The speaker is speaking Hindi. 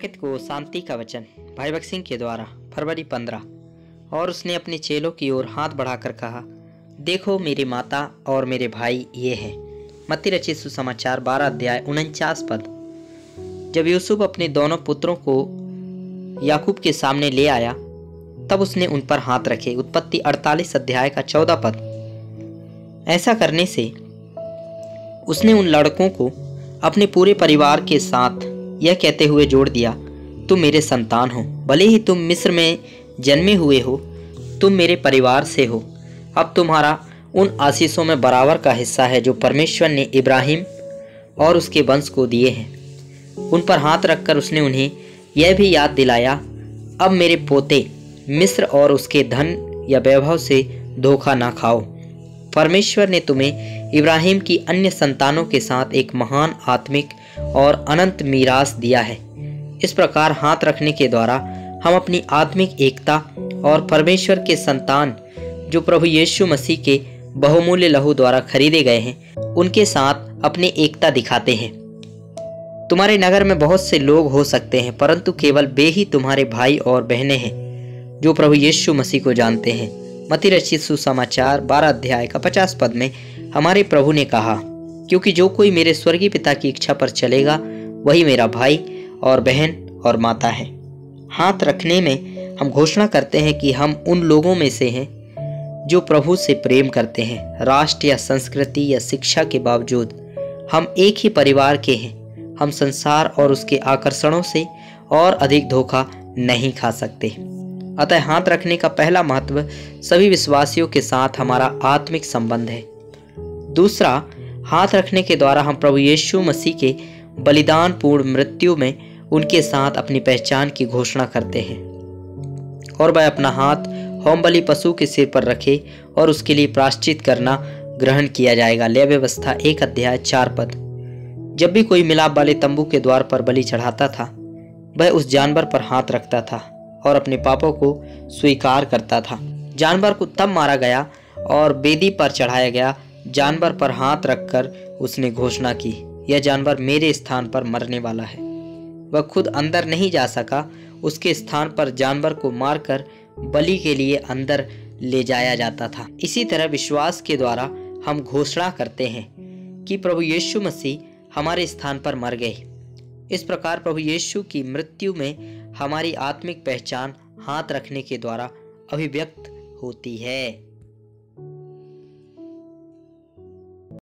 याकित को शांति का वचन भाई भगत सिंह के द्वारा फरवरी 15। और उसने अपने चेलों की ओर हाथ बढ़ाकर कहा, देखो मेरी माता और मेरे भाई ये हैं। मत्ती रचित सुसमाचार 12 अध्याय 49 पद। जब यूसुफ अपने दोनों पुत्रों को याकूब के सामने ले आया तब उसने उन पर हाथ रखे। उत्पत्ति 48 अध्याय का 14 पद। ऐसा करने से उसने उन लड़कों को अपने पूरे परिवार के साथ यह कहते हुए जोड़ दिया, तुम मेरे संतान हो, भले ही तुम मिस्र में जन्मे हुए हो, तुम मेरे परिवार से हो। अब तुम्हारा उन आशीषों में बराबर का हिस्सा है जो परमेश्वर ने इब्राहिम और उसके वंश को दिए हैं। उन पर हाथ रखकर उसने उन्हें यह भी याद दिलाया, अब मेरे पोते मिस्र और उसके धन या वैभव से धोखा ना खाओ। परमेश्वर ने तुम्हें इब्राहिम की अन्य संतानों के साथ एक महान आत्मिक और अनंत मीरास दिया है। इस प्रकार हाथ रखने के द्वारा हम अपनी आत्मिक एकता और परमेश्वर के संतान जो प्रभु यीशु मसीह के बहुमूल्य लहू द्वारा खरीदे गए हैं, उनके साथ अपनी एकता दिखाते हैं। तुम्हारे नगर में बहुत से लोग हो सकते हैं, परंतु केवल वे ही तुम्हारे भाई और बहनें हैं जो प्रभु यीशु मसीह को जानते हैं। मत्ती रचित सुसमाचार 12 अध्याय का 50 पद में हमारे प्रभु ने कहा, क्योंकि जो कोई मेरे स्वर्गीय पिता की इच्छा पर चलेगा वही मेरा भाई और बहन और माता है। हाथ रखने में हम घोषणा करते हैं कि हम उन लोगों में से हैं जो प्रभु से प्रेम करते हैं। राष्ट्र या संस्कृति या शिक्षा के बावजूद हम एक ही परिवार के हैं। हम संसार और उसके आकर्षणों से और अधिक धोखा नहीं खा सकते। अतः हाथ रखने का पहला महत्व सभी विश्वासियों के साथ हमारा आत्मिक संबंध है। दूसरा, हाथ रखने के द्वारा हम प्रभु यीशु मसीह के बलिदान पूर्ण मृत्यु में उनके साथ अपनी पहचान की घोषणा करते हैं। और वह अपना हाथ होम बलि पशु के सिर पर रखे और उसके लिए प्रायश्चित करना ग्रहण किया जाएगा। लेवी व्यवस्था 1 अध्याय 4 पद। जब भी कोई मिलाप वाले तंबू के द्वार पर बलि चढ़ाता था, वह उस जानवर पर हाथ रखता था और अपने पापों को स्वीकार करता था। जानवर को तब मारा गया और वेदी पर चढ़ाया गया। जानवर पर हाथ रखकर उसने घोषणा की, यह जानवर मेरे स्थान पर मरने वाला है। वह खुद अंदर नहीं जा सका, उसके स्थान पर जानवर को मारकर बलि के लिए अंदर ले जाया जाता था। इसी तरह विश्वास के द्वारा हम घोषणा करते हैं कि प्रभु यीशु मसीह हमारे स्थान पर मर गए। इस प्रकार प्रभु यीशु की मृत्यु में हमारी आत्मिक पहचान हाथ रखने के द्वारा अभिव्यक्त होती है।